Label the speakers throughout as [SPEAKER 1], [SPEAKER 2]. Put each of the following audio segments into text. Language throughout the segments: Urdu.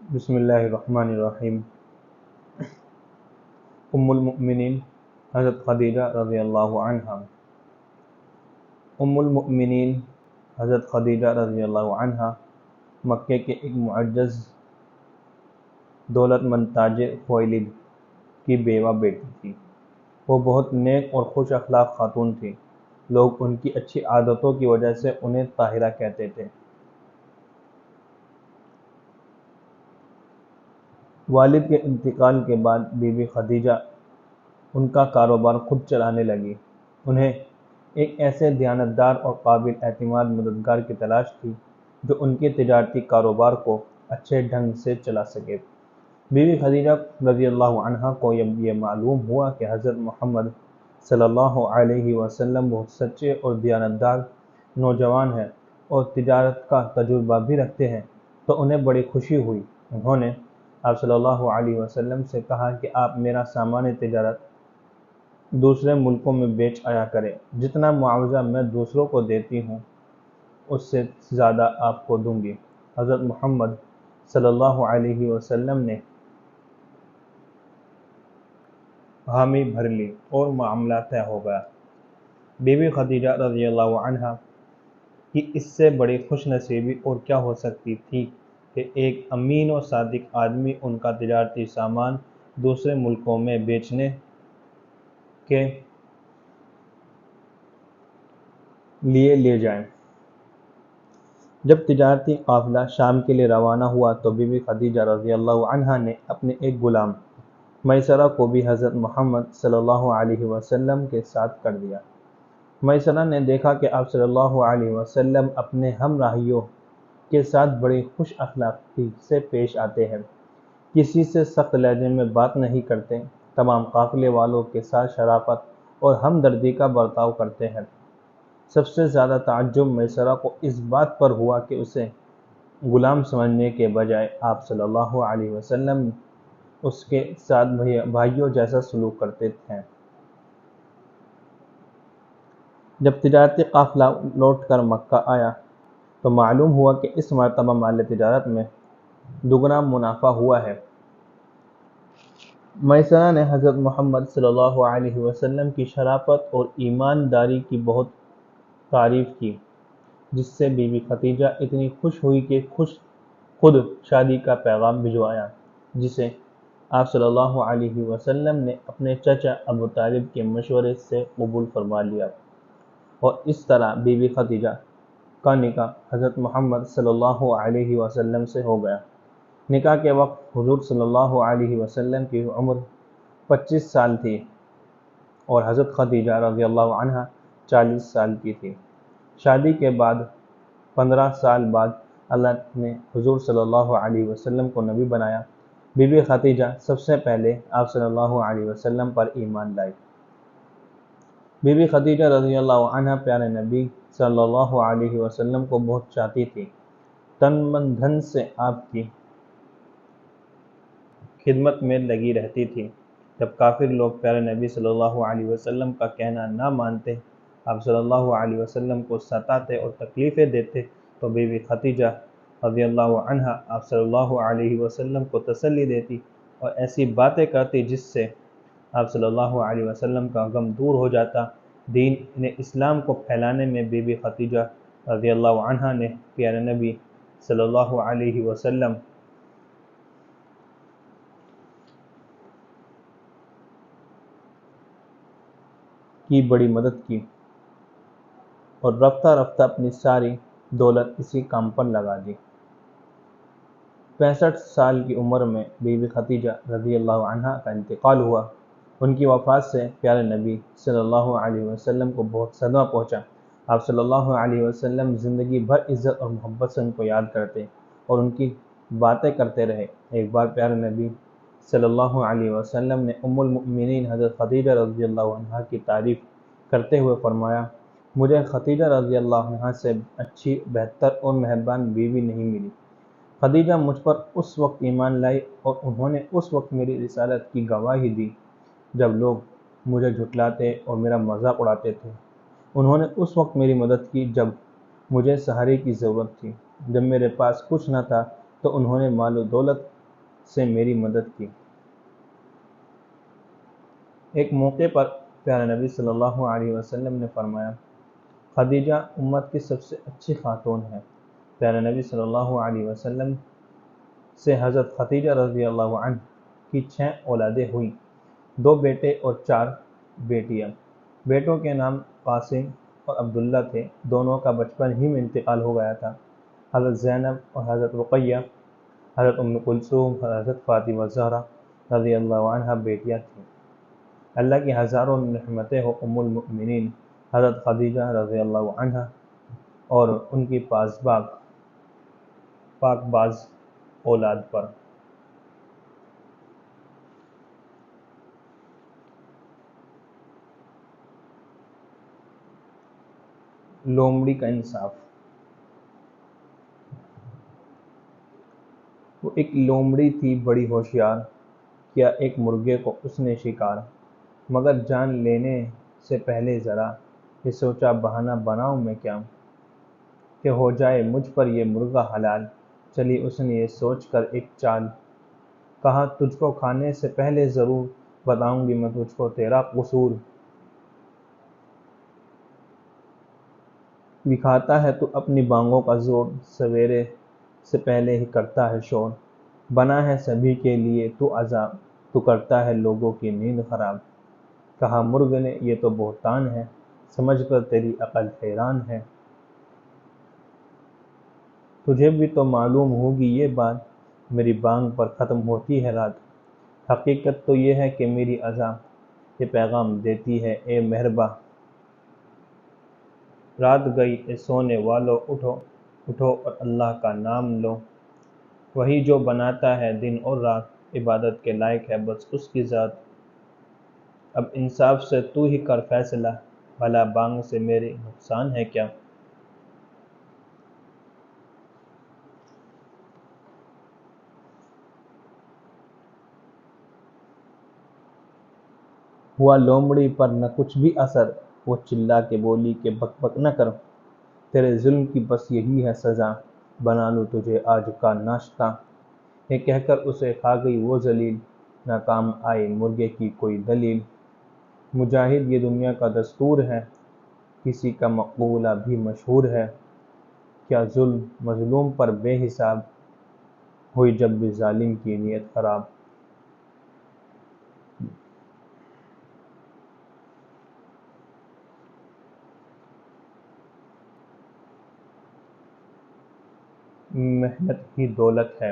[SPEAKER 1] بسم اللہ الرحمن الرحیم۔ ام المؤمنین حضرت خدیجہ رضی اللہ عنہا۔ ام المؤمنین حضرت خدیجہ رضی اللہ عنہا مکے کے ایک معزز دولت مند تاجر خویلد کی بیوہ بیٹی تھی۔ وہ بہت نیک اور خوش اخلاق خاتون تھی۔ لوگ ان کی اچھی عادتوں کی وجہ سے انہیں طاہرہ کہتے تھے۔ والد کے انتقال کے بعد بی بی خدیجہ ان کا کاروبار خود چلانے لگی۔ انہیں ایک ایسے دیانتدار اور قابل اعتماد مددگار کی تلاش تھی جو ان کے تجارتی کاروبار کو اچھے ڈھنگ سے چلا سکے۔ بی بی خدیجہ رضی اللہ عنہا کو یہ معلوم ہوا کہ حضرت محمد صلی اللہ علیہ وسلم بہت سچے اور دیانتدار نوجوان ہیں اور تجارت کا تجربہ بھی رکھتے ہیں، تو انہیں بڑی خوشی ہوئی۔ انہوں نے آپ صلی اللہ علیہ وسلم سے کہا کہ آپ میرا سامان تجارت دوسرے ملکوں میں بیچ آیا کریں۔ جتنا معاوضہ میں دوسروں کو دیتی ہوں اس سے زیادہ آپ کو دوں گی۔ حضرت محمد صلی اللہ علیہ وسلم نے حامی بھر لی اور معاملہ طے ہو گیا۔ بی بی خدیجہ رضی اللہ عنہا کی اس سے بڑی خوش نصیبی اور کیا ہو سکتی تھی کہ ایک امین و صادق آدمی ان کا تجارتی سامان دوسرے ملکوں میں بیچنے کے لیے لے جائیں۔ جب تجارتی قافلہ شام کے لیے روانہ ہوا تو بی بی خدیجہ رضی اللہ عنہا نے اپنے ایک غلام میسرہ کو بھی حضرت محمد صلی اللہ علیہ وسلم کے ساتھ کر دیا۔ میسرہ نے دیکھا کہ آپ صلی اللہ علیہ وسلم اپنے ہمراہیوں کے ساتھ بڑی خوش اخلاقی سے پیش آتے ہیں، کسی سے سخت لہجے میں بات نہیں کرتے، تمام قافلے والوں کے ساتھ شرافت اور ہمدردی کا برتاؤ کرتے ہیں۔ سب سے زیادہ تعجب میسرہ کو اس بات پر ہوا کہ اسے غلام سمجھنے کے بجائے آپ صلی اللہ علیہ وسلم اس کے ساتھ بھائیوں جیسا سلوک کرتے ہیں۔ جب تجارتی قافلہ لوٹ کر مکہ آیا تو معلوم ہوا کہ اس مرتبہ مال تجارت میں دگنا منافع ہوا ہے۔ میسرہ نے حضرت محمد صلی اللہ علیہ وسلم کی شرافت اور ایمانداری کی بہت تعریف کی، جس سے بی بی خدیجہ اتنی خوش ہوئی کہ خود شادی کا پیغام بھجوایا، جسے آپ صلی اللہ علیہ وسلم نے اپنے چچا ابو طالب کے مشورے سے قبول فرما لیا، اور اس طرح بی بی خدیجہ کا نکاح حضرت محمد صلی اللہ علیہ وسلم سے ہو گیا۔ نکاح کے وقت حضور صلی اللہ علیہ وسلم کی عمر 25 سال تھی اور حضرت خدیجہ رضی اللہ عنہا 40 سال کی تھی۔ شادی کے بعد 15 سال بعد اللہ نے حضور صلی اللہ علیہ وسلم کو نبی بنایا۔ بی بی خدیجہ سب سے پہلے آپ صلی اللہ علیہ وسلم پر ایمان لائی۔ بی بی خدیجہ رضی اللہ عنہا پیارے نبی صلی اللہ علیہ وسلم کو بہت چاہتی تھی، تن من دھن سے آپ کی خدمت میں لگی رہتی تھی۔ جب کافر لوگ پیارے نبی صلی اللہ علیہ وسلم کا کہنا نہ مانتے، آپ صلی اللہ علیہ وسلم کو ستاتے اور تکلیفیں دیتے تو بی بی خدیجہ رضی اللہ عنہا آپ صلی اللہ علیہ وسلم کو تسلی دیتی اور ایسی باتیں کرتی جس سے آپ صلی اللہ علیہ وسلم کا غم دور ہو جاتا۔ دین اسلام کو پھیلانے میں بی بی خدیجہ رضی اللہ عنہا نے پیارے نبی صلی اللہ علیہ وسلم کی بڑی مدد کی اور رفتہ رفتہ اپنی ساری دولت اسی کام پر لگا دی۔ 65 سال کی عمر میں بی بی خدیجہ رضی اللہ عنہا کا انتقال ہوا۔ ان کی وفات سے پیارے نبی صلی اللہ علیہ وسلم کو بہت صدمہ پہنچا۔ آپ صلی اللہ علیہ وسلم زندگی بھر عزت اور محبت سے ان کو یاد کرتے اور ان کی باتیں کرتے رہے۔ ایک بار پیارے نبی صلی اللہ علیہ وسلم نے ام المؤمنین حضرت خدیجہ رضی اللہ عنہا کی تعریف کرتے ہوئے فرمایا، مجھے خدیجہ رضی اللہ عنہا سے اچھی، بہتر اور مہربان بیوی نہیں ملی۔ خدیجہ مجھ پر اس وقت ایمان لائی اور انہوں نے اس وقت میری رسالت کی گواہی دی جب لوگ مجھے جھٹلاتے اور میرا مذاق اڑاتے تھے۔ انہوں نے اس وقت میری مدد کی جب مجھے سہارے کی ضرورت تھی۔ جب میرے پاس کچھ نہ تھا تو انہوں نے مال و دولت سے میری مدد کی۔ ایک موقع پر پیارے نبی صلی اللہ علیہ وسلم نے فرمایا، خدیجہ امت کی سب سے اچھی خاتون ہے۔ پیارے نبی صلی اللہ علیہ وسلم سے حضرت خدیجہ رضی اللہ عنہ کی 6 اولادیں ہوئیں، 2 بیٹے اور 4 بیٹیاں۔ بیٹوں کے نام قاسم اور عبداللہ تھے، دونوں کا بچپن ہی میں انتقال ہو گیا تھا۔ حضرت زینب اور حضرت رقیہ، حضرت ام کلثوم اور حضرت فاطمہ زہرا رضی اللہ عنہ بیٹیاں تھیں۔ اللہ کی ہزاروں رحمتیں ہو ام المؤمنین حضرت خدیجہ رضی اللہ عنہ اور ان کی پاک باز اولاد پر۔ لومڑی کا انصاف۔ وہ ایک لومڑی تھی بڑی ہوشیار، کیا ایک مرغے کو اس نے شکار، مگر جان لینے سے پہلے ذرا یہ سوچا بہانہ بناؤں میں کیا، کہ ہو جائے مجھ پر یہ مرغا حلال۔ چلی اس نے یہ سوچ کر ایک چال، کہا تجھ کو کھانے سے پہلے ضرور بتاؤں گی میں تجھ کو تیرا قصور۔ دکھاتا ہے تو اپنی بانگوں کا زور، سویرے سے پہلے ہی کرتا ہے شور۔ بنا ہے سبھی کے لیے تو عذاب، تو کرتا ہے لوگوں کی نیند خراب۔ کہا مرغ نے یہ تو بہتان ہے، سمجھ کر تیری عقل حیران ہے۔ تجھے بھی تو معلوم ہوگی یہ بات، میری بانگ پر ختم ہوتی ہے رات۔ حقیقت تو یہ ہے کہ میری اذا یہ پیغام دیتی ہے اے مہرباں، رات گئی اے سونے والو اٹھو، اٹھو اور اللہ کا نام لو۔ وہی جو بناتا ہے دن اور رات، عبادت کے لائق ہے بس اس کی ذات۔ اب انصاف سے تو ہی کر فیصلہ، بھلا بانگ سے میری نقصان ہے کیا۔ ہوا لومڑی پر نہ کچھ بھی اثر، وہ چلا کے بولی کہ بک بک نہ کر، تیرے ظلم کی بس یہی ہے سزا، بنا لوں تجھے آج کا ناشتہ۔ یہ کہہ کر اسے کھا گئی وہ ذلیل، نہ کام آئی مرغے کی کوئی دلیل۔ مجاہد یہ دنیا کا دستور ہے، کسی کا مقولہ بھی مشہور ہے، کیا ظلم مظلوم پر بے حساب، ہوئی جب بھی ظالم کی نیت خراب۔ محنت ہی دولت ہے۔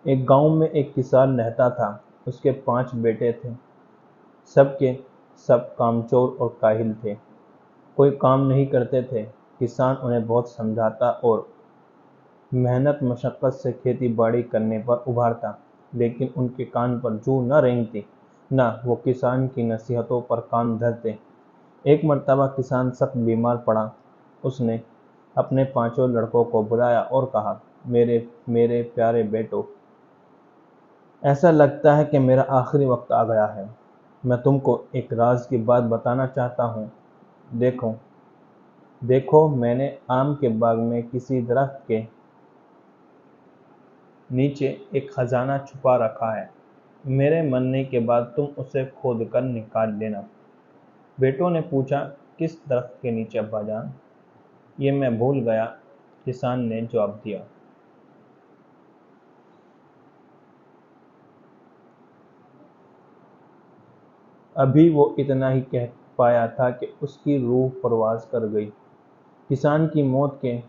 [SPEAKER 1] ایک گاؤں میں ایک کسان رہتا تھا، اس کے 5 بیٹے تھے، سب کے سب کامچور اور کاہل تھے، کوئی کام نہیں کرتے تھے۔ کسان انہیں بہت سمجھاتا اور محنت مشقت سے کھیتی باڑی کرنے پر ابھارتا، لیکن ان کے کان پر جوں نہ رینگتی، نہ وہ کسان کی نصیحتوں پر کان دھرتے۔ ایک مرتبہ کسان سخت بیمار پڑا، اس نے اپنے 5 لڑکوں کو بلایا اور کہا، میرے پیارے بیٹو، ایسا لگتا ہے کہ میرا آخری وقت آ گیا ہے، میں تم کو ایک راز کی بات بتانا چاہتا ہوں۔ دیکھو میں نے آم کے باغ میں کسی درخت کے نیچے ایک خزانہ چھپا رکھا ہے، میرے مرنے کے بعد تم اسے کھود کر نکال لینا۔ بیٹوں نے پوچھا، کس درخت کے نیچے ابا جان؟ یہ میں بھول گیا، کسان نے جواب دیا۔ ابھی وہ اتنا ہی کہہ پایا تھا کہ اس کی روح پرواز کر گئی۔ کسان کی موت کے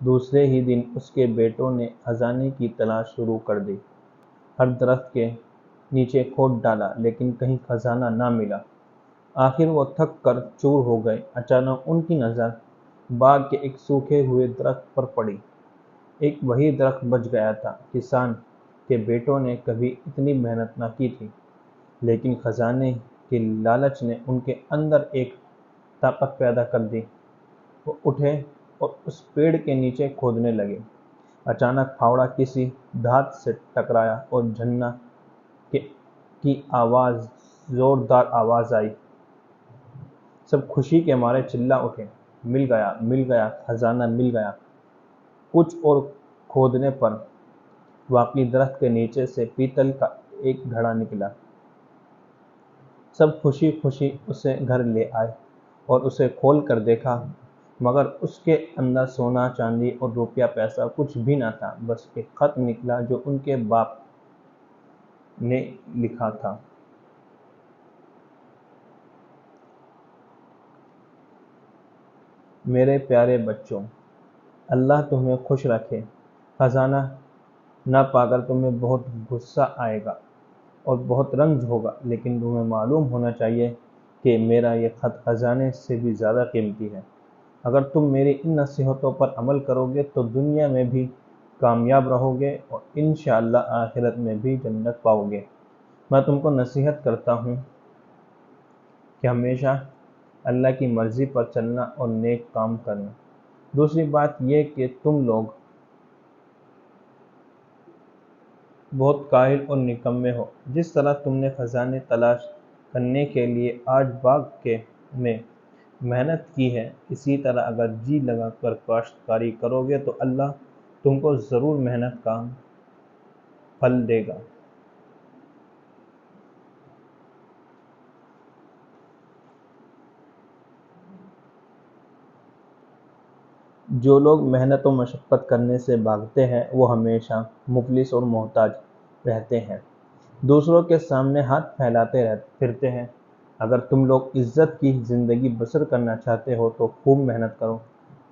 [SPEAKER 1] دوسرے ہی دن اس کے بیٹوں نے خزانے کی تلاش شروع کر دی، ہر درخت کے نیچے کھود ڈالا لیکن کہیں خزانہ نہ ملا۔ آخر وہ تھک کر چور ہو گئے۔ اچانک ان کی نظر باغ کے ایک سوکھے ہوئے درخت پر پڑی، ایک وہی درخت بچ گیا تھا۔ کسان کے بیٹوں نے کبھی اتنی محنت نہ کی تھی، لیکن خزانے کی لالچ نے ان کے اندر ایک طاقت پیدا کر دی۔ وہ اٹھے اور اس پیڑ کے نیچے کھودنے لگے۔ اچانک پھاوڑا کسی دھات سے ٹکرایا اور جھننا کی زوردار آواز آئی۔ سب خوشی کے مارے چلا اٹھے، مل گیا خزانہ مل گیا۔ کچھ اور کھودنے پر واقعی درخت کے نیچے سے پیتل کا ایک گھڑا نکلا۔ سب خوشی خوشی اسے گھر لے آئے اور اسے کھول کر دیکھا، مگر اس کے اندر سونا چاندی اور روپیہ پیسہ کچھ بھی نہ تھا، بس ایک خط نکلا جو ان کے باپ نے لکھا تھا۔ میرے پیارے بچوں، اللہ تمہیں خوش رکھے۔ خزانہ نہ پا کر تمہیں بہت غصہ آئے گا اور بہت رنج ہوگا، لیکن تمہیں معلوم ہونا چاہیے کہ میرا یہ خط خزانے سے بھی زیادہ قیمتی ہے۔ اگر تم میری ان نصیحتوں پر عمل کرو گے تو دنیا میں بھی کامیاب رہو گے اور انشاءاللہ آخرت میں بھی جنت پاؤ گے۔ میں تم کو نصیحت کرتا ہوں کہ ہمیشہ اللہ کی مرضی پر چلنا اور نیک کام کرنا۔ دوسری بات یہ کہ تم لوگ بہت کاہل اور نکمے ہو۔ جس طرح تم نے خزانے تلاش کرنے کے لیے آج باغ میں محنت کی ہے، اسی طرح اگر جی لگا کر کاشتکاری کرو گے تو اللہ تم کو ضرور محنت کا پھل دے گا۔ جو لوگ محنت و مشقت کرنے سے بھاگتے ہیں وہ ہمیشہ مفلس اور محتاج رہتے ہیں، دوسروں کے سامنے ہاتھ پھیلاتے پھرتے ہیں۔ اگر تم لوگ عزت کی زندگی بسر کرنا چاہتے ہو تو خوب محنت کرو،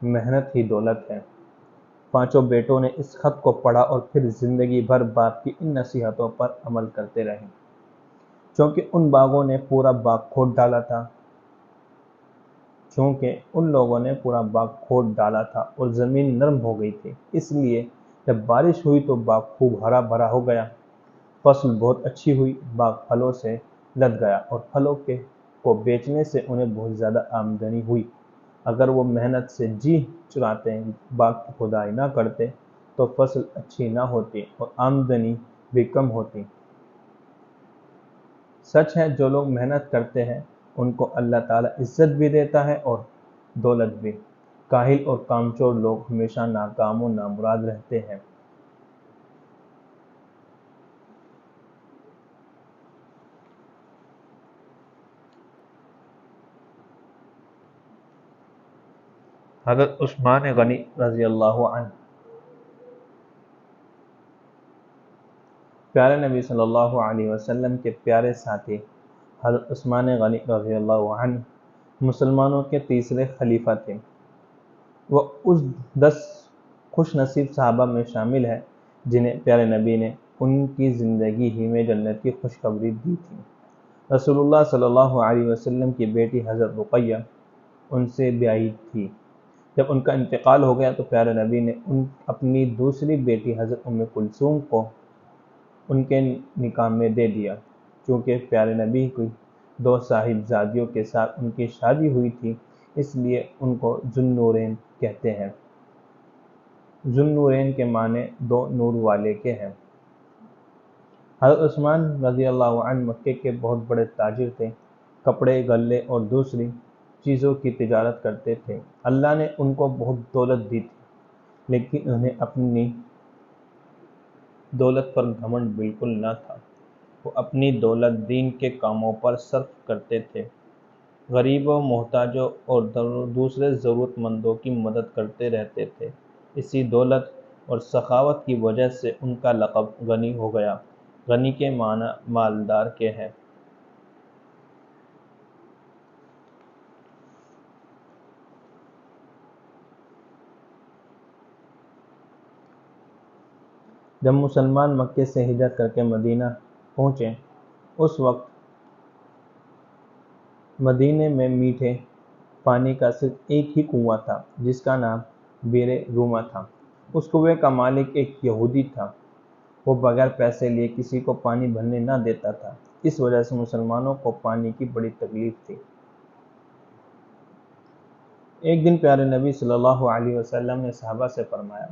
[SPEAKER 1] محنت ہی دولت ہے۔ پانچوں بیٹوں نے اس خط کو پڑھا اور پھر زندگی بھر باپ کی ان نصیحتوں پر عمل کرتے رہے۔ چونکہ ان لوگوں نے پورا باغ کھود ڈالا تھا اور زمین نرم ہو گئی تھی، اس لیے جب بارش ہوئی تو باغ خوب ہرا بھرا ہو گیا۔ فصل بہت اچھی ہوئی، باغ پھلوں سے لد گیا اور پھلوں کو بیچنے سے انہیں بہت زیادہ آمدنی ہوئی۔ اگر وہ محنت سے جی چراتے باغ کی کھدائی نہ کرتے تو فصل اچھی نہ ہوتی اور آمدنی بھی کم ہوتی۔ سچ ہے جو لوگ محنت کرتے ہیں ان کو اللہ تعالیٰ عزت بھی دیتا ہے اور دولت بھی۔ کاہل اور کامچور لوگ ہمیشہ ناکام و نامراد رہتے ہیں۔ حضرت عثمان غنی رضی اللہ عنہ پیارے نبی صلی اللہ علیہ وسلم کے پیارے ساتھی حضرت عثمان غنی رضی اللہ عنہ مسلمانوں کے تیسرے خلیفہ تھے۔ وہ اس 10 خوش نصیب صحابہ میں شامل ہے جنہیں پیارے نبی نے ان کی زندگی ہی میں جنت کی خوشخبری دی تھی۔ رسول اللہ صلی اللہ علیہ وسلم کی بیٹی حضرت رقیہ ان سے بیاہی تھی۔ جب ان کا انتقال ہو گیا تو پیارے نبی نے اپنی دوسری بیٹی حضرت ام کلثوم کو ان کے نکاح میں دے دیا۔ چونکہ پیارے نبی کی 2 صاحبزادیوں کے ساتھ ان کی شادی ہوئی تھی، اس لیے ان کو ذو النورین کہتے ہیں۔ ذو النورین کے معنی 2 نور والے کے ہیں۔ حضرت عثمان رضی اللہ عنہ مکے کے بہت بڑے تاجر تھے، کپڑے، غلے اور دوسری چیزوں کی تجارت کرتے تھے۔ اللہ نے ان کو بہت دولت دی تھی، لیکن انہیں اپنی دولت پر گھمنڈ بالکل نہ تھا۔ وہ اپنی دولت دین کے کاموں پر صرف کرتے تھے، غریبوں، محتاجوں اور دوسرے ضرورت مندوں کی مدد کرتے رہتے تھے۔ اسی دولت اور سخاوت کی وجہ سے ان کا لقب غنی ہو گیا۔ غنی کے معنی مالدار کے ہیں۔ جب مسلمان مکے سے ہجرت کر کے مدینہ پہنچے، اس وقت مدینے میں میٹھے پانی کا صرف ایک ہی کنواں تھا جس کا نام بئر رومہ تھا۔ اس کنویں کا مالک ایک یہودی تھا۔ وہ بغیر پیسے لیے کسی کو پانی بھرنے نہ دیتا تھا۔ اس وجہ سے مسلمانوں کو پانی کی بڑی تکلیف تھی۔ ایک دن پیارے نبی صلی اللہ علیہ وسلم نے صحابہ سے فرمایا،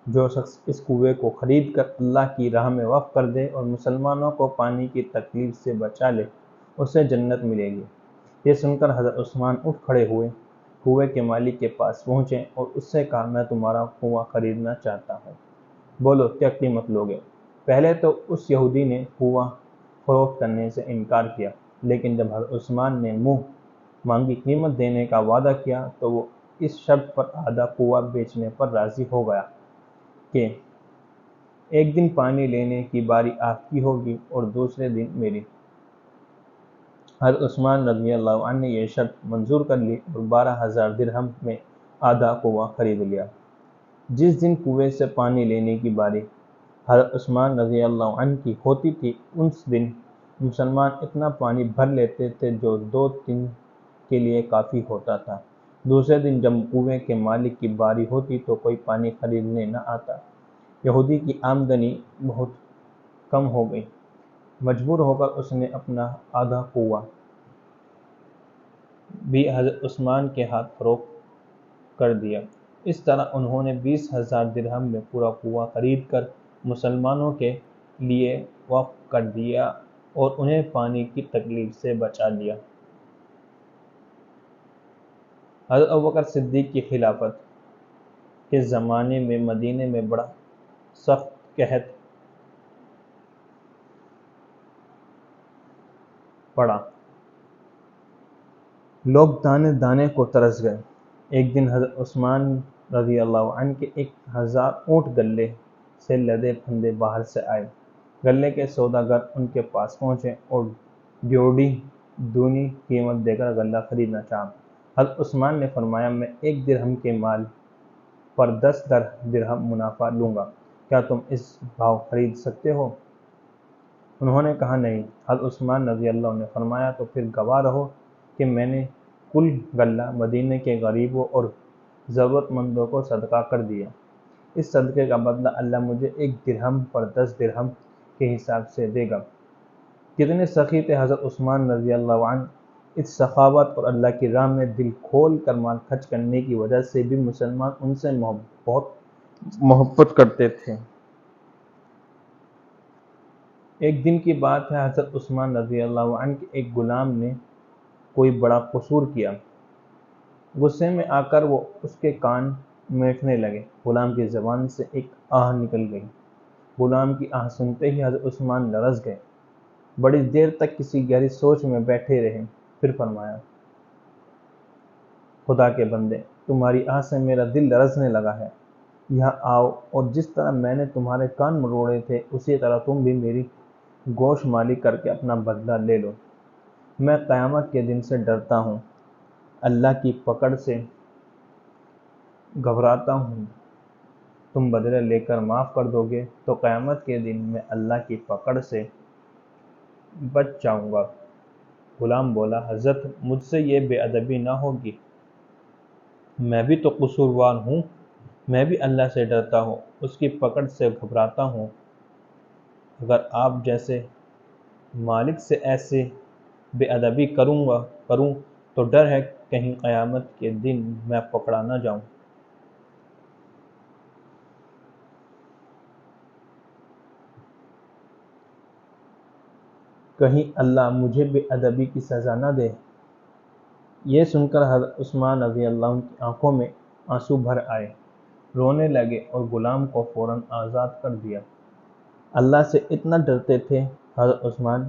[SPEAKER 1] جو شخص اس کنویں کو خرید کر اللہ کی راہ میں وقف کر دے اور مسلمانوں کو پانی کی تکلیف سے بچا لے، اسے جنت ملے گی۔ یہ سن کر حضرت عثمان اٹھ کھڑے ہوئے کنویں کے مالک کے پاس پہنچے اور اس سے کہا میں تمہارا کنواں خریدنا چاہتا ہوں، بولو کیا قیمت لوگے؟ پہلے تو اس یہودی نے کنواں فروخت کرنے سے انکار کیا، لیکن جب حضرت عثمان نے منہ مانگی قیمت دینے کا وعدہ کیا تو وہ اس شرط پر آدھا کنواں بیچنے پر راضی ہو گیا کہ ایک دن پانی لینے کی باری آپ کی ہوگی اور دوسرے دن میری۔ حضرت عثمان رضی اللہ عنہ نے یہ شرط منظور کر لی اور 12,000 درہم میں آدھا کنواں خرید لیا۔ جس دن کنویں سے پانی لینے کی باری حضرت عثمان رضی اللہ عنہ کی ہوتی تھی، اس دن مسلمان اتنا پانی بھر لیتے تھے جو 2 دن کے لیے کافی ہوتا تھا۔ دوسرے دن جب کنویں کے مالک کی باری ہوتی تو کوئی پانی خریدنے نہ آتا۔ یہودی کی آمدنی بہت کم ہو گئی، مجبور ہو کر اس نے اپنا آدھا کنواں بھی حضرت عثمان کے ہاتھ فروخت کر دیا۔ اس طرح انہوں نے 20,000 درہم میں پورا کنواں خرید کر مسلمانوں کے لیے وقف کر دیا اور انہیں پانی کی تکلیف سے بچا لیا۔ حضرت ابوبکر صدیق کی خلافت کے زمانے میں مدینے میں بڑا سخت قحط پڑا، لوگ دانے دانے کو ترس گئے۔ ایک دن حضرت عثمان رضی اللہ عنہ کے 1,000 اونٹ گلے سے لدے پھندے باہر سے آئے۔ گلے کے سوداگر ان کے پاس پہنچے اور ڈیوڑی دونی قیمت دے کر غلہ خریدنا چاہا۔ حضرت عثمان نے فرمایا میں 1 درہم کے مال پر 10 درہم منافع لوں گا، کیا تم اس بھاؤ خرید سکتے ہو؟ انہوں نے کہا نہیں۔ حضرت عثمان رضی اللہ عنہ نے فرمایا تو پھر گواہ رہو کہ میں نے کل غلہ مدینے کے غریبوں اور ضرورت مندوں کو صدقہ کر دیا، اس صدقے کا بدلہ اللہ مجھے 1 درہم پر 10 درہم کے حساب سے دے گا۔ کتنے سخی تھے حضرت عثمان رضی اللہ عنہ، اس سخاوت اور اللہ کی راہ میں دل کھول کر مال خرچ کرنے کی وجہ سے بھی مسلمان ان سے بہت محبت کرتے تھے۔ ایک دن کی بات ہے، حضرت عثمان رضی اللہ عنہ کے ایک غلام نے کوئی بڑا قصور کیا۔ غصے میں آ کر وہ اس کے کان میٹھنے لگے۔ غلام کی زبان سے ایک آہ نکل گئی۔ غلام کی آہ سنتے ہی حضرت عثمان لرز گئے، بڑی دیر تک کسی گہری سوچ میں بیٹھے رہے، پھر فرمایا خدا کے بندے، تمہاری آہ سے میرا دل لرزنے لگا ہے، یہاں آؤ اور جس طرح میں نے تمہارے کان مروڑے تھے اسی طرح تم بھی میری گوش مالی کر کے اپنا بدلہ لے لو۔ میں قیامت کے دن سے ڈرتا ہوں، اللہ کی پکڑ سے گھبراتا ہوں۔ تم بدلہ لے کر معاف کر دو گے تو قیامت کے دن میں اللہ کی پکڑ سے بچ جاؤں گا۔ غلام بولا حضرت مجھ سے یہ بے ادبی نہ ہوگی، میں بھی تو قصوروار ہوں، میں بھی اللہ سے ڈرتا ہوں، اس کی پکڑ سے گھبراتا ہوں۔ اگر آپ جیسے مالک سے ایسے بے ادبی کروں تو ڈر ہے کہیں قیامت کے دن میں پکڑا نہ جاؤں۔ کہیں اللہ مجھے بے ادبی کی سزا نہ دے۔ یہ سن کر حضرت عثمان رضی اللہ عنہ کی آنکھوں میں آنسو بھر آئے، رونے لگے اور غلام کو فوراً آزاد کر دیا۔ اللہ سے اتنا ڈرتے تھے حضرت عثمان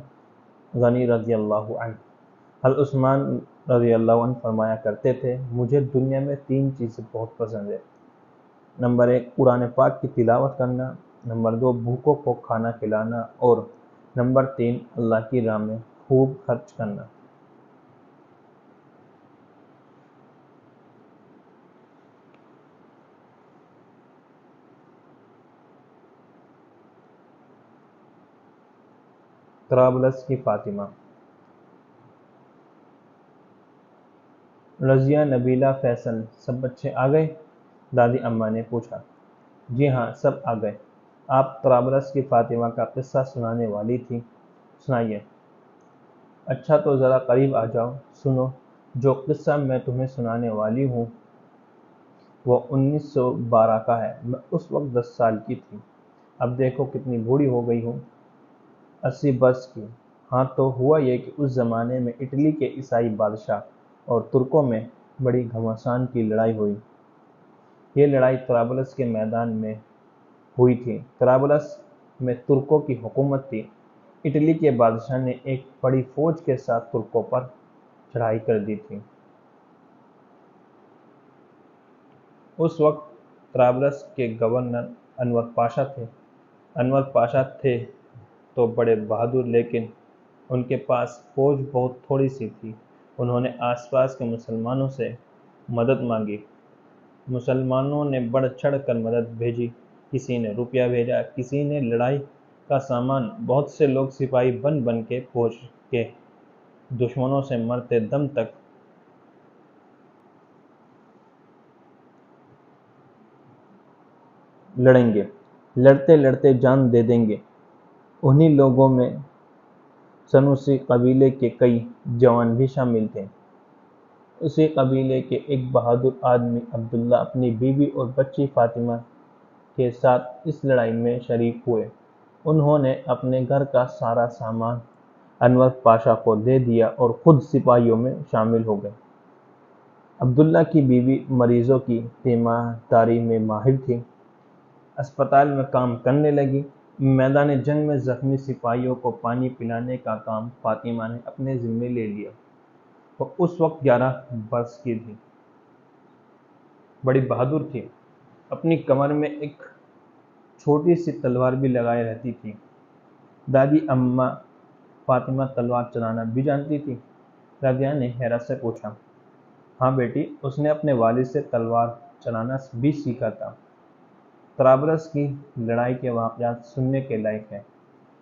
[SPEAKER 1] غنی رضی اللہ عنہ۔ حضرت عثمان رضی اللہ عنہ فرمایا کرتے تھے مجھے دنیا میں 3 چیزیں بہت پسند ہیں۔ نمبر 1 قرآن پاک کی تلاوت کرنا، نمبر 2 بھوکوں کو کھانا کھلانا اور نمبر 3 اللہ کی راہ میں خوب خرچ کرنا۔ طرابلس کی فاطمہ۔ رضیہ، نبیلہ، فیصل سب بچے آ گئے؟ دادی اماں نے پوچھا۔ جی ہاں سب آ گئے، آپ طرابلس کی فاطمہ کا قصہ سنانے والی تھی، سنائیے۔ اچھا تو ذرا قریب آ جاؤ، سنو، جو قصہ میں تمہیں سنانے والی ہوں وہ 1912 کا ہے۔ میں اس وقت 10 سال کی تھی، اب دیکھو کتنی بوڑھی ہو گئی ہوں، 80 برس کی۔ ہاں تو ہوا یہ کہ اس زمانے میں اٹلی کے عیسائی بادشاہ اور ترکوں میں بڑی گھمسان کی لڑائی ہوئی۔ یہ لڑائی طرابلس کے میدان میں ہوئی تھی۔ طرابلس میں ترکوں کی حکومت تھی۔ اٹلی کے بادشاہ نے ایک بڑی فوج کے ساتھ ترکوں پر چڑھائی کر دی تھی۔ اس وقت طرابلس کے گورنر انور پاشا تھے۔ انور پاشا تھے تو بڑے بہادر، لیکن ان کے پاس فوج بہت تھوڑی سی تھی۔ انہوں نے آس پاس کے مسلمانوں سے مدد مانگی۔ مسلمانوں نے بڑھ چڑھ کر مدد بھیجی۔ کسی نے روپیہ بھیجا، کسی نے لڑائی کا سامان۔ بہت سے لوگ سپاہی بن بن کے فوج کے دشمنوں سے مرتے دم تک لڑیں گے، لڑتے لڑتے جان دے دیں گے۔ انہی لوگوں میں سنوسی قبیلے کے کئی جوان بھی شامل تھے۔ اسی قبیلے کے ایک بہادر آدمی عبداللہ اپنی بیوی اور بچی فاطمہ کے ساتھ اس لڑائی میں شریک ہوئے۔ انہوں نے اپنے گھر کا سارا سامان انور پاشا کو دے دیا اور خود سپاہیوں میں شامل ہو گئے۔ عبداللہ کی بیوی مریضوں کی تیمارداری میں ماہر تھی۔ اسپتال میں کام کرنے لگی۔ میدان جنگ میں زخمی سپاہیوں کو پانی پلانے کا کام فاطمہ نے اپنے ذمے لے لیا۔ وہ اس وقت 11 برس کی تھی۔ بڑی بہادر تھی۔ اپنی کمر میں ایک چھوٹی سی تلوار بھی لگائے رہتی تھی۔ دادی اماں فاطمہ تلوار چلانا بھی جانتی تھی؟ رابعہ نے حیرت سے پوچھا۔ ہاں بیٹی، اس نے اپنے والد سے تلوار چلانا بھی سیکھا تھا۔ طرابلس کی لڑائی کے واقعات سننے کے لائق ہیں۔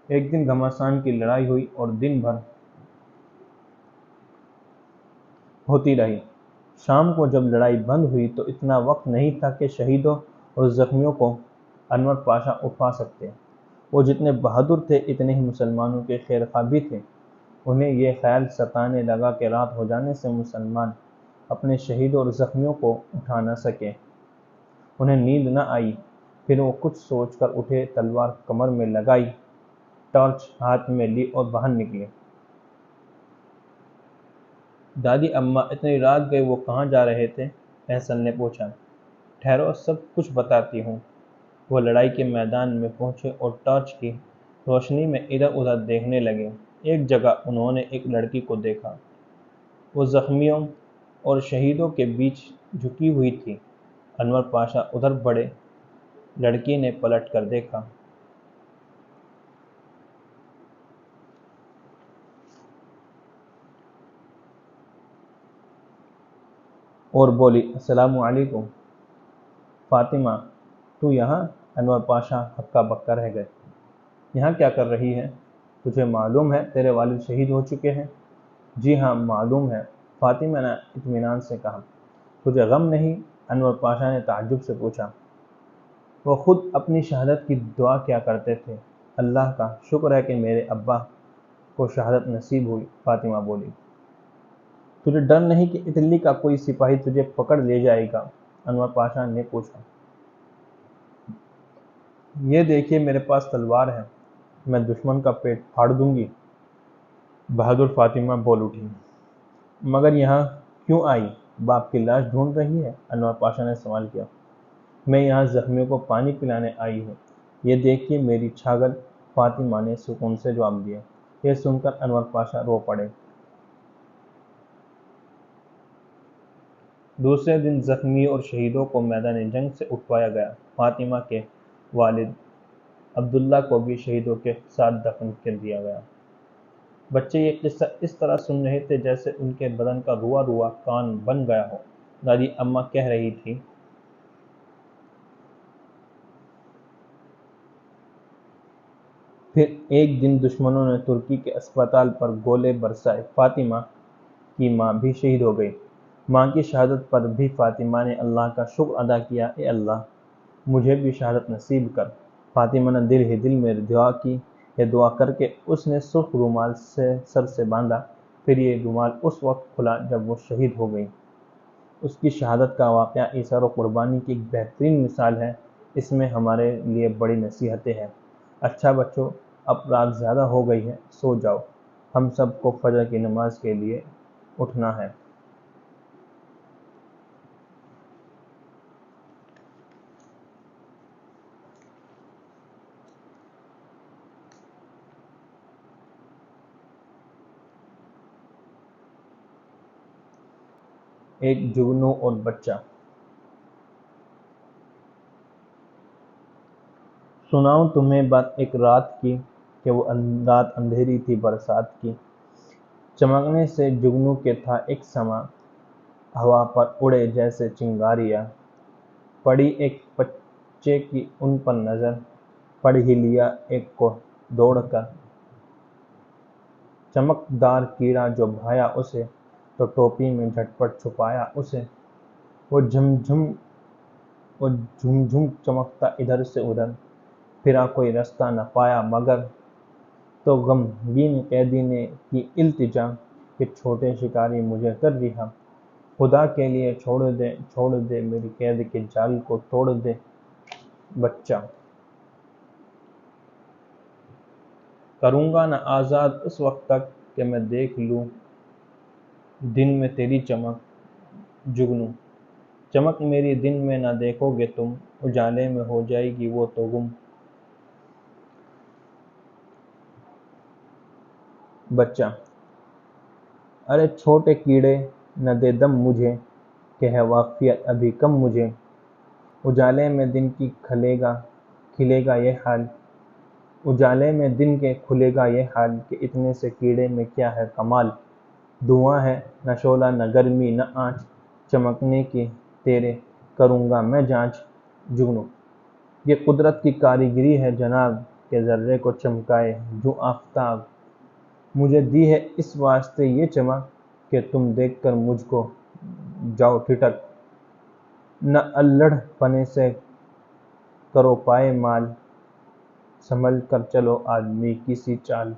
[SPEAKER 1] ایک دن گھمسان کی لڑائی ہوئی اور دن بھر ہوتی رہی۔ شام کو جب لڑائی بند ہوئی تو اتنا وقت نہیں تھا کہ شہیدوں اور زخمیوں کو انور پاشا اٹھوا سکتے۔ وہ جتنے بہادر تھے اتنے ہی مسلمانوں کے خیر خواہ بھی تھے۔ انہیں یہ خیال ستانے لگا کہ رات ہو جانے سے مسلمان اپنے شہیدوں اور زخمیوں کو اٹھا نہ سکے۔ انہیں نیند نہ آئی۔ پھر وہ کچھ سوچ کر اٹھے، تلوار کمر میں لگائی، ٹارچ ہاتھ میں لی اور باہر نکلے۔ دادی اماں اتنی رات گئی، وہ کہاں جا رہے تھے؟ احسن نے پوچھا۔ ٹھہرو، سب کچھ بتاتی ہوں۔ وہ لڑائی کے میدان میں پہنچے اور ٹارچ کی روشنی میں ادھر ادھر دیکھنے لگے۔ ایک جگہ انہوں نے ایک لڑکی کو دیکھا۔ وہ زخمیوں اور شہیدوں کے بیچ جھکی ہوئی تھی۔ انور پاشا ادھر بڑھے۔ لڑکی نے پلٹ کر دیکھا۔ اور بولی، السلام علیکم فاطمہ، تو یہاں؟ انور پاشا ہکا بکا رہ گئے۔ یہاں کیا کر رہی ہے؟ تجھے معلوم ہے تیرے والد شہید ہو چکے ہیں؟ جی ہاں معلوم ہے، فاطمہ نے اطمینان سے کہا۔ تجھے غم نہیں؟ انور پاشا نے تعجب سے پوچھا۔ وہ خود اپنی شہادت کی دعا کیا کرتے تھے۔ اللہ کا شکر ہے کہ میرے ابا کو شہادت نصیب ہوئی، فاطمہ بولی۔ تجھے ڈر نہیں کہ اٹلی کا کوئی سپاہی تجھے پکڑ لے جائے گا؟ انور پاشا نے پوچھا۔ یہ دیکھیے میرے پاس تلوار ہے، میں دشمن کا پیٹ پھاڑ دوں گی، بہادر فاطمہ بول اٹھی۔ مگر یہاں کیوں آئی؟ باپ کی لاش ڈھونڈ رہی ہے؟ انور پاشا نے سوال کیا۔ میں یہاں زخمیوں کو پانی پلانے آئی ہوں، یہ دیکھیے میری چھاگل، فاطمہ نے سکون سے جواب دیا۔ یہ سن کر انور پاشا رو پڑے۔ دوسرے دن زخمیوں اور شہیدوں کو میدان جنگ سے اٹھوایا گیا۔ فاطمہ کے والد عبداللہ کو بھی شہیدوں کے ساتھ دفن کر دیا گیا۔ بچے یہ قصہ اس طرح سن رہے تھے جیسے ان کے بدن کا روا روا کان بن گیا ہو۔ دادی اماں کہہ رہی تھی، پھر ایک دن دشمنوں نے ترکی کے اسپتال پر گولے برسائے۔ فاطمہ کی ماں بھی شہید ہو گئی۔ ماں کی شہادت پر بھی فاطمہ نے اللہ کا شکر ادا کیا، اے اللہ مجھے بھی شہادت نصیب کر۔ فاطمہ نے دل ہی دل میں دعا کی۔ یہ دعا کر کے اس نے سرخ رومال سے سر سے باندھا۔ پھر یہ رومال اس وقت کھلا جب وہ شہید ہو گئی۔ اس کی شہادت کا واقعہ ایثار و قربانی کی ایک بہترین مثال ہے۔ اس میں ہمارے لیے بڑی نصیحتیں ہیں۔ اچھا بچوں، اب رات زیادہ ہو گئی ہے، سو جاؤ، ہم سب کو فجر کی نماز کے لیے اٹھنا ہے۔ ایک جگنو اور بچہ۔ سناؤں تمہیں بات ایک رات کی کہ وہ رات اندھیری تھی برسات کی، چمکنے سے جگنو کے تھا ایک سما، ہوا پر اڑے جیسے چنگاریاں، پڑی ایک بچے کی ان پر نظر، پڑھ ہی لیا ایک کو دوڑ کر، چمکدار کیڑا جو بھایا اسے، تو ٹوپی میں جھٹ پٹ چھپایا اسے، وہ جھم جھم چمکتا ادھر سے ادھر، پھرا کوئی رستہ نہ پایا مگر، تو غمگین قیدی نے کی التجا کہ چھوٹے شکاری مجھے کر رہا، خدا کے لیے چھوڑ دے میری قید کے جال کو توڑ دے۔ بچہ۔ کروں گا نہ آزاد اس وقت تک کہ میں دیکھ لوں دن میں تیری چمک، جگنو چمک میری دن میں نہ دیکھو گے تم، اجالے میں ہو جائے گی وہ تو گم۔ بچہ۔ ارے چھوٹے کیڑے نہ دے دم مجھے، کہ ہے واقفیت ابھی کم مجھے، اجالے میں دن کی کھلے گا یہ حال، اجالے میں دن کے کھلے گا یہ حال کہ اتنے سے کیڑے میں کیا ہے کمال، دھواں ہے نہ شعلہ نہ گرمی نہ آنچ، چمکنے کی تیرے کروں گا میں جانچ، جگنو۔ یہ قدرت کی کاریگری ہے جناب کہ ذرے کو چمکائے یوں آفتاب، مجھے دی ہے اس واسطے یہ چمک کہ تم دیکھ کر مجھ کو جاؤ ٹھٹک، نہ الڑ پنے سے کرو پائے مال، سنبھل کر چلو آدمی کی سی چال۔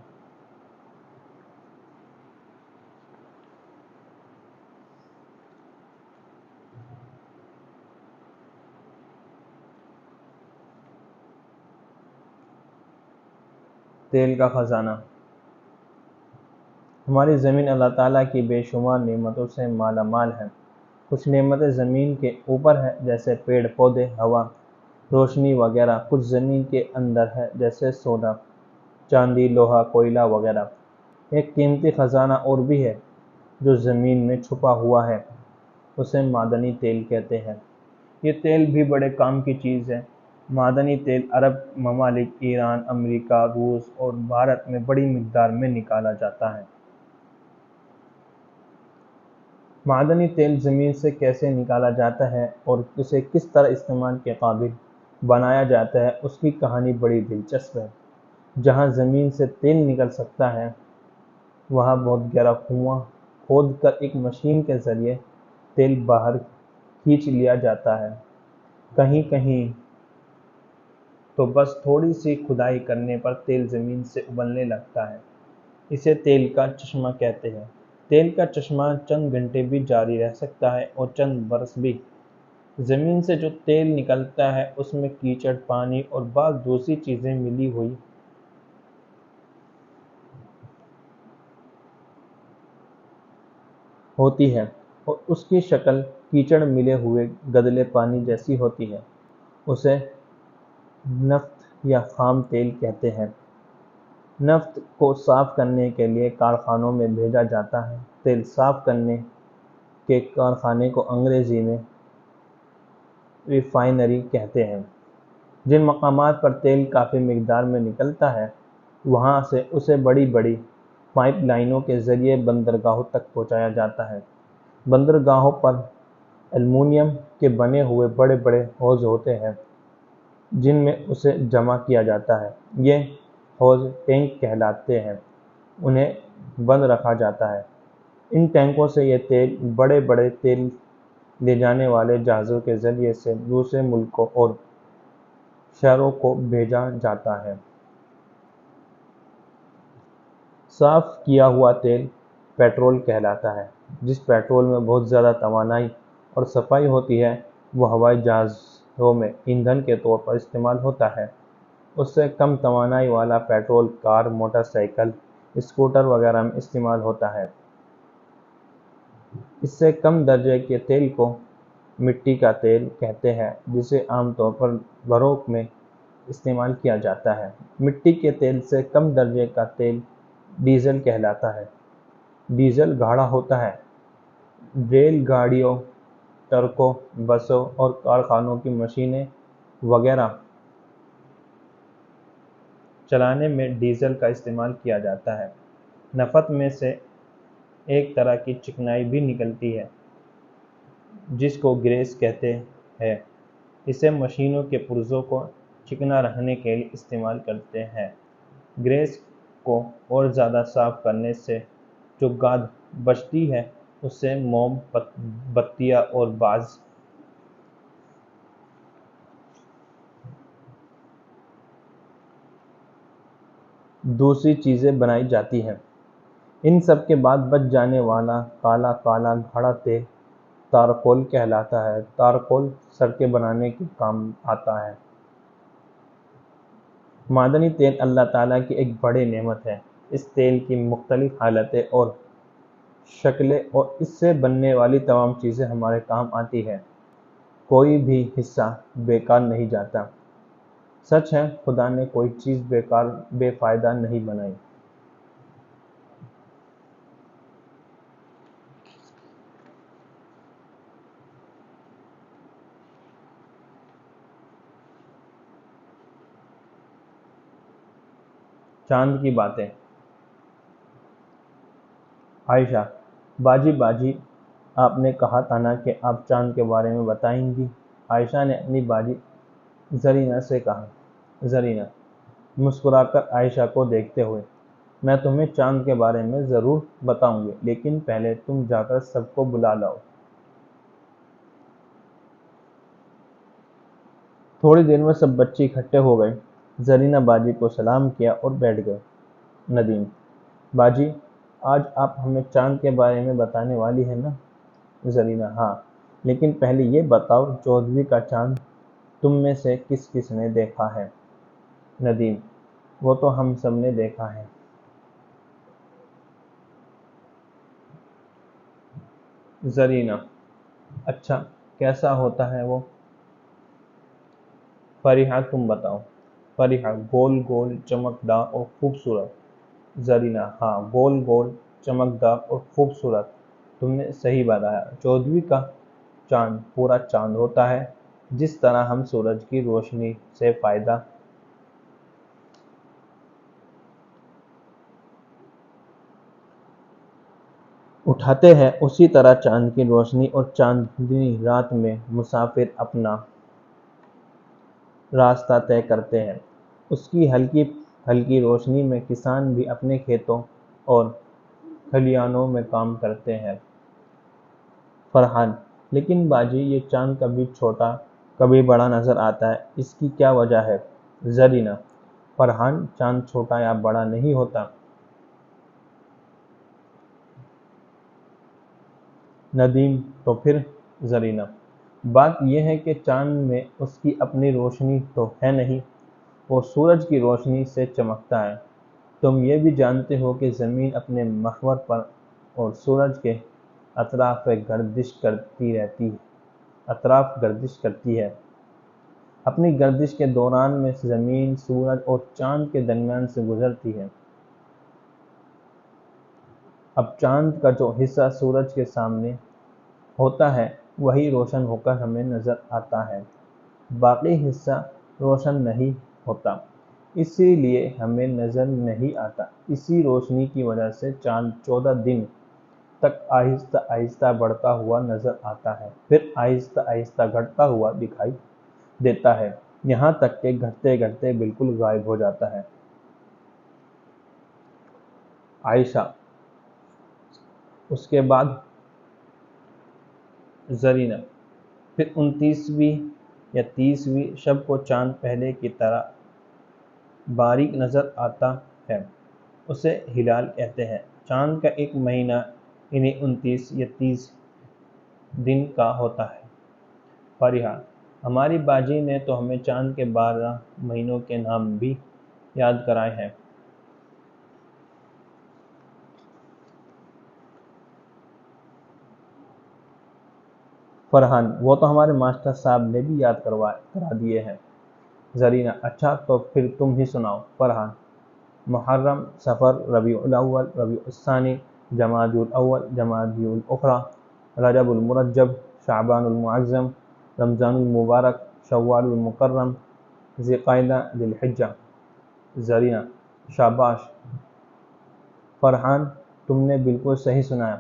[SPEAKER 1] تیل کا خزانہ۔ ہماری زمین اللہ تعالیٰ کی بے شمار نعمتوں سے مالا مال ہے۔ کچھ نعمتیں زمین کے اوپر ہے جیسے پیڑ پودے، ہوا، روشنی وغیرہ، کچھ زمین کے اندر ہے جیسے سونا، چاندی، لوہا، کوئلہ وغیرہ۔ ایک قیمتی خزانہ اور بھی ہے جو زمین میں چھپا ہوا ہے، اسے معدنی تیل کہتے ہیں۔ یہ تیل بھی بڑے کام کی چیز ہے۔ معدنی تیل عرب ممالک، ایران، امریکہ، روس اور بھارت میں بڑی مقدار میں نکالا جاتا ہے۔ معدنی تیل زمین سے کیسے نکالا جاتا ہے اور اسے کس طرح استعمال کے قابل بنایا جاتا ہے، اس کی کہانی بڑی دلچسپ ہے۔ جہاں زمین سے تیل نکل سکتا ہے وہاں بہت گہرا کنواں کھود کر ایک مشین کے ذریعے تیل باہر کھینچ لیا جاتا ہے۔ کہیں کہیں تو بس تھوڑی سی کھدائی کرنے پر تیل زمین سے ابلنے لگتا ہے۔ اسے تیل کا چشمہ کہتے ہیں۔ تیل کا چشمہ چند گھنٹے بھی جاری رہ سکتا ہے اور چند برس بھی۔ زمین سے جو تیل نکلتا ہے اس میں کیچڑ، پانی اور بعض دوسری چیزیں ملی ہوئی ہوتی ہے اور اس کی شکل کیچڑ ملے ہوئے گدلے پانی جیسی ہوتی ہے۔ اسے نفت یا خام تیل کہتے ہیں۔ نفت کو صاف کرنے کے لیے کارخانوں میں بھیجا جاتا ہے۔ تیل صاف کرنے کے کارخانے کو انگریزی میں ریفائنری کہتے ہیں۔ جن مقامات پر تیل کافی مقدار میں نکلتا ہے وہاں سے اسے بڑی بڑی پائپ لائنوں کے ذریعے بندرگاہوں تک پہنچایا جاتا ہے۔ بندرگاہوں پر ایلومینیم کے بنے ہوئے بڑے بڑے حوض ہوتے ہیں جن میں اسے جمع کیا جاتا ہے۔ یہ حوض ٹینک کہلاتے ہیں، انہیں بند رکھا جاتا ہے۔ ان ٹینکوں سے یہ تیل بڑے بڑے تیل لے جانے والے جہازوں کے ذریعے سے دوسرے ملکوں اور شہروں کو بھیجا جاتا ہے۔ صاف کیا ہوا تیل پیٹرول کہلاتا ہے۔ جس پیٹرول میں بہت زیادہ توانائی اور صفائی ہوتی ہے وہ ہوائی جہازوں میں ایندھن کے طور پر استعمال ہوتا ہے۔ اس سے کم توانائی والا petrol car, motor cycle, scooter وغیرہ میں استعمال ہوتا ہے۔ اس سے کم درجے کے تیل کو مٹی کا تیل کہتے ہیں جسے عام طور پر گھروں میں استعمال کیا جاتا ہے۔ مٹی کے تیل سے کم درجے کا تیل ڈیزل کہلاتا ہے۔ ڈیزل گاڑھا ہوتا ہے ریل گاڑیوں، ٹرکوں، بسوں اور کارخانوں کی مشینیں وغیرہ چلانے میں ڈیزل کا استعمال کیا جاتا ہے۔ نفط میں سے ایک طرح کی چکنائی بھی نکلتی ہے جس کو گریس کہتے ہیں۔ اسے مشینوں کے پرزوں کو چکنا رکھنے کے لیے استعمال کرتے ہیں۔ گریس کو اور زیادہ صاف کرنے سے جو گاد بچتی ہے اس سے موم بتیاں اور بعض دوسری چیزیں بنائی جاتی ہیں۔ ان سب کے بعد بچ جانے والا کالا کالا گاڑھا تیل تارکول کہلاتا ہے۔ تارکول سڑکیں بنانے کے کام آتا ہے۔ معدنی تیل اللہ تعالیٰ کی ایک بڑی نعمت ہے۔ اس تیل کی مختلف حالتیں اور شکلیں اور اس سے بننے والی تمام چیزیں ہمارے کام آتی ہیں۔ کوئی بھی حصہ بیکار نہیں جاتا۔ سچ ہے خدا نے کوئی چیز بیکار بے فائدہ نہیں بنائی۔ چاند کی باتیں۔ عائشہ: باجی باجی آپ نے کہا تھا نا کہ آپ چاند کے بارے میں بتائیں گی۔ عائشہ نے اپنی باجی زرینہ سے کہا۔ زرینہ مسکرا کر عائشہ کو دیکھتے ہوئے: میں تمہیں چاند کے بارے میں ضرور بتاؤں گی، لیکن پہلے تم جا کر سب کو بلا لاؤ۔ تھوڑی دیر میں سب بچے اکٹھے ہو گئے۔ زرینہ باجی کو سلام کیا اور بیٹھ گئے۔ ندیم: باجی آج آپ ہمیں چاند کے بارے میں بتانے والی ہیں نا؟ زرینہ: ہاں، لیکن پہلے یہ بتاؤ 14ویں کا چاند تم میں سے کس کس نے دیکھا ہے؟ ندیم: وہ تو ہم سب نے دیکھا ہے۔ زرینہ: اچھا، کیسا ہوتا ہے وہ؟ فریحہ تم بتاؤ۔ فریحہ: گول گول، چمکدار اور خوبصورت۔ زرینہ: ہاں، گول گول، چمکدار اور خوبصورت، تم نے صحیح بتایا۔ 14ویں کا چاند پورا چاند ہوتا ہے۔ جس طرح ہم سورج کی روشنی سے فائدہ اٹھاتے ہیں، اسی طرح چاند کی روشنی اور چاندنی رات میں مسافر اپنا راستہ طے کرتے ہیں۔ اس کی ہلکی ہلکی روشنی میں کسان بھی اپنے کھیتوں اور کھلیانوں میں کام کرتے ہیں۔ فرحان: لیکن باجی یہ چاند کبھی چھوٹا کبھی بڑا نظر آتا ہے، اس کی کیا وجہ ہے؟ زرینہ: فرحان، چاند چھوٹا یا بڑا نہیں ہوتا۔ ندیم: تو پھر؟ زرینہ: بات یہ ہے کہ چاند میں اس کی اپنی روشنی تو ہے نہیں، وہ سورج کی روشنی سے چمکتا ہے۔ تم یہ بھی جانتے ہو کہ زمین اپنے محور پر اور سورج کے اطراف گردش کرتی ہے۔ اپنی گردش کے دوران میں زمین سورج اور چاند کے درمیان سے گزرتی ہے۔ اب چاند کا جو حصہ سورج کے سامنے ہوتا ہے وہی روشن ہو کر ہمیں نظر آتا ہے، باقی حصہ روشن نہیں ہوتا، اسی لیے ہمیں نظر نہیں آتا۔ اسی روشنی کی وجہ سے چاند 14 دن تک آہستہ آہستہ بڑھتا ہوا نظر آتا ہے، پھر آہستہ آہستہ گھٹتا ہوا دکھائی دیتا ہے، یہاں تک کہ گھٹتے گھٹتے بالکل غائب ہو جاتا ہے۔ عائشہ: اس کے بعد؟ زرینہ: پھر 29ویں یا 30ویں شب کو چاند پہلے کی طرح باریک نظر آتا ہے، اسے ہلال کہتے ہیں۔ چاند کا ایک مہینہ انہی 29 یا 30 دن کا ہوتا ہے۔ فریحہ: ہماری باجی نے تو ہمیں چاند کے 12 مہینوں کے نام بھی یاد کرائے ہیں۔ فرحان: وہ تو ہمارے ماسٹر صاحب نے بھی یاد کرا دیے ہیں۔ زرینہ: اچھا تو پھر تم ہی سناؤ۔ فرحان: محرم، صفر، ربیع الاول، ربیع الثانی، جمادی الاول، جمادی الاخری، رجب المرجب، شعبان المعظم، رمضان المبارک، شوال المکرم، ذی قعدہ، ذی الحجہ۔ زرینہ: شاباش فرحان، تم نے بالکل صحیح سنا،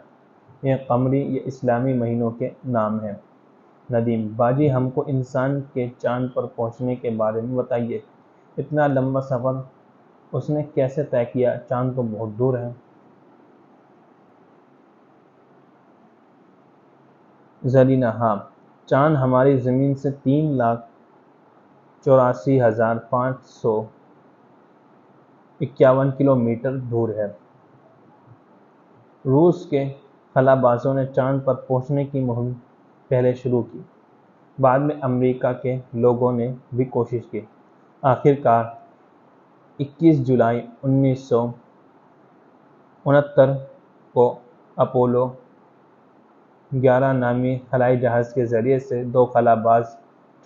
[SPEAKER 1] یہ قمری یا اسلامی مہینوں کے نام ہیں۔ ندیم: باجی ہم کو انسان کے چاند پر پہنچنے کے بارے میں بتائیے، اتنا لمبا سفر اس نے کیسے طے کیا؟ چاند تو بہت دور ہے۔ زرینہ: ہاں، چاند ہماری زمین سے 3,84,551 کلومیٹر دور ہے۔ روس کے خلا بازوں نے چاند پر پہنچنے کی مہم پہلے شروع کی، بعد میں امریکہ کے لوگوں نے بھی کوشش کی۔ آخر کار 21 جولائی 1969 کو اپولو 11 نامی خلائی جہاز کے ذریعے سے 2 خلا باز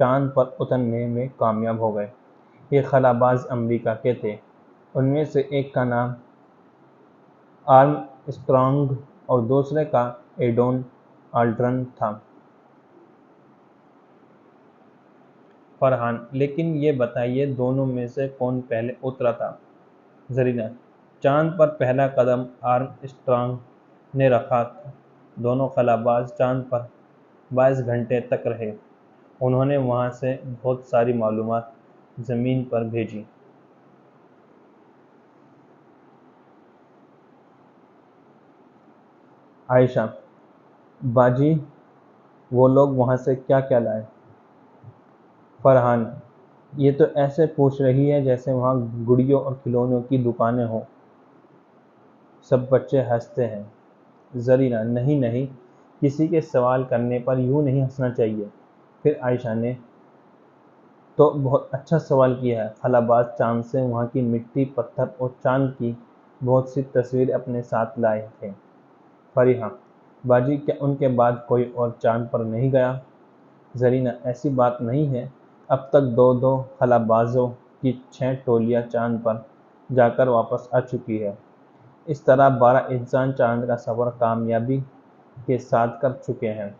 [SPEAKER 1] چاند پر اترنے میں کامیاب ہو گئے۔ یہ خلا باز امریکہ کے تھے، ان میں سے ایک کا نام آرم اسٹرانگ اور دوسرے کا ایڈون آلڈرن تھا۔ فرحان: لیکن یہ بتائیے دونوں میں سے کون پہلے اترا تھا؟ زرینہ: چاند پر پہلا قدم آرم اسٹرانگ نے رکھا تھا۔ دونوں خلا باز چاند پر 22 گھنٹے تک رہے، انہوں نے وہاں سے بہت ساری معلومات زمین پر بھیجی۔ عائشہ: باجی وہ لوگ وہاں سے کیا کیا لائے؟ فرحان: یہ تو ایسے پوچھ رہی ہے جیسے وہاں گڑیوں اور کھلونوں کی دکانیں ہوں۔ سب بچے ہنستے ہیں۔ زرینہ: نہیں نہیں، کسی کے سوال کرنے پر یوں نہیں ہنسنا چاہیے۔ پھر عائشہ نے تو بہت اچھا سوال کیا ہے، خلا باز چاند سے وہاں کی مٹی، پتھر اور چاند کی بہت سی تصویریں اپنے ساتھ لائے تھے۔ فریحہ: باجی کیا ان کے بعد کوئی اور چاند پر نہیں گیا؟ زرینہ: ایسی بات نہیں ہے، اب تک 2 خلا بازوں کی 6 ٹولیاں چاند پر جا کر واپس آ چکی ہے۔ اس طرح 12 انسان چاند کا سفر کامیابی کے ساتھ کر چکے ہیں۔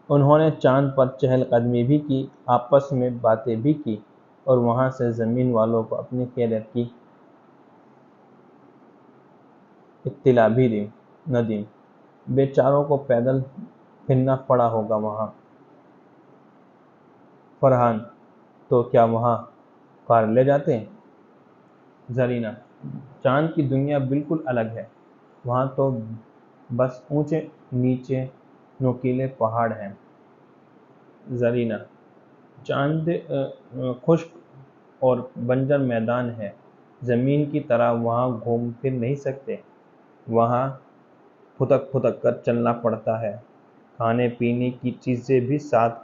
[SPEAKER 1] انہوں نے چاند پر چہل قدمی بھی کی، آپس میں باتیں بھی کی اور وہاں سے زمین والوں کو اپنی خیریت کی اطلاع بھی دی۔ ندیم: بیچاروں کو پیدل پھرنا پڑا ہوگا وہاں۔ فرحان: تو کیا وہاں کار لے جاتے؟ زرینہ: چاند کی دنیا بالکل الگ ہے، وہاں تو بس اونچے نیچے نوکیلے پہاڑ ہیں۔ زرینہ: چاند خشک اور بنجر میدان ہے، زمین کی طرح وہاں گھوم پھر نہیں سکتے، وہاں پھدک پھدک کر چلنا پڑتا ہے، کھانے پینے کی چیزیں بھی ساتھ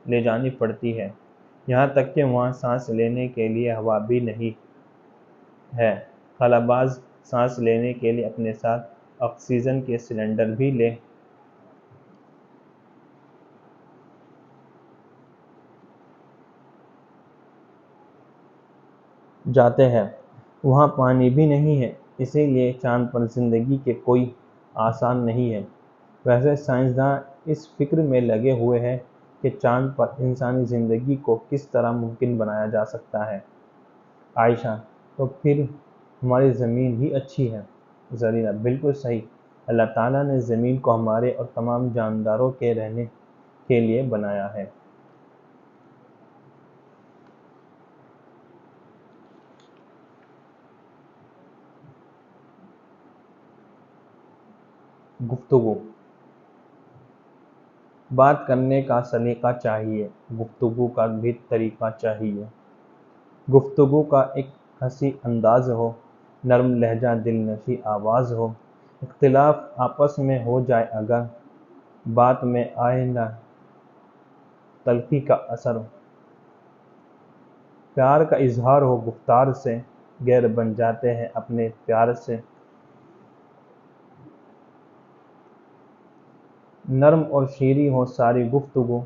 [SPEAKER 1] لے جانی پڑتی ہیں، یہاں تک کہ وہاں سانس لینے کے لیے ہوا بھی نہیں ہے۔ خلا باز سانس لینے کے لیے اپنے ساتھ آکسیجن کے سلنڈر بھی لے جاتے ہیں، وہاں پانی بھی نہیں ہے، اسی لیے چاند پر زندگی کے کوئی آثار نہیں ہے۔ ویسے سائنسداں اس فکر میں لگے ہوئے ہیں کہ چاند پر انسانی زندگی کو کس طرح ممکن بنایا جا سکتا ہے۔ عائشہ: تو پھر ہماری زمین ہی اچھی ہے۔ زرینہ: بالکل صحیح، اللہ تعالیٰ نے زمین کو ہمارے اور تمام جانداروں کے رہنے کے لیے بنایا ہے۔ گفتگو: بات کرنے کا سلیقہ چاہیے، گفتگو کا بھی طریقہ چاہیے۔ گفتگو کا ایک ہنسی انداز ہو، نرم لہجہ، دل نشیں آواز ہو، اختلاف آپس میں ہو جائے اگر بات میں آئے نہ تلخی کا اثر، پیار کا اظہار ہو گفتار سے، غیر بن جاتے ہیں اپنے پیار سے، نرم اور شیریں ہو ساری گفتگو،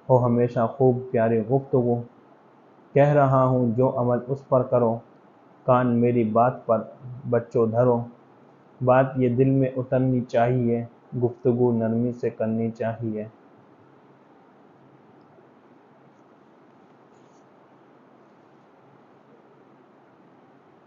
[SPEAKER 1] ہو ہمیشہ خوب پیاری گفتگو، کہہ رہا ہوں جو عمل اس پر کرو، کان میری بات پر بچو دھرو، بات یہ دل میں اترنی چاہیے، گفتگو نرمی سے کرنی چاہیے۔